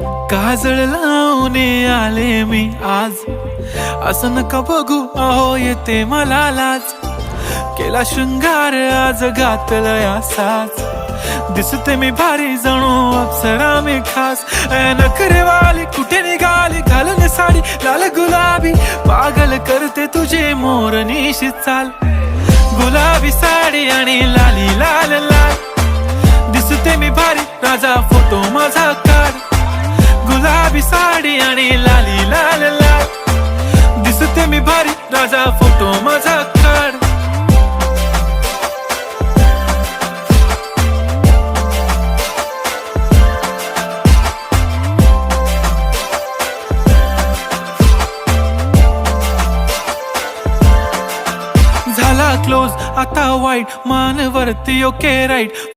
काजळ लावून आले मी आज, असं नका बघू अहो येते मला लाज. केला शृंगार आज घातलाय असाच, दिसते मी भारी जणू अप्सरा मी खास. नखरेवाली कुठे निघाली घालून साडी लाल गुलाबी, पागल करते तुझे मोरनीशी चाल. गुलाबी साडी आणि लाली लाल लाल, दिसते मी भारी राजा फोटो माझा काढ. गुलाबी साडी आणि लाली लाल लाल, दिसते मी भारी राजा फोटो माझा काढ. झाला क्लोज आता वाईट मान वरती ओके राईट.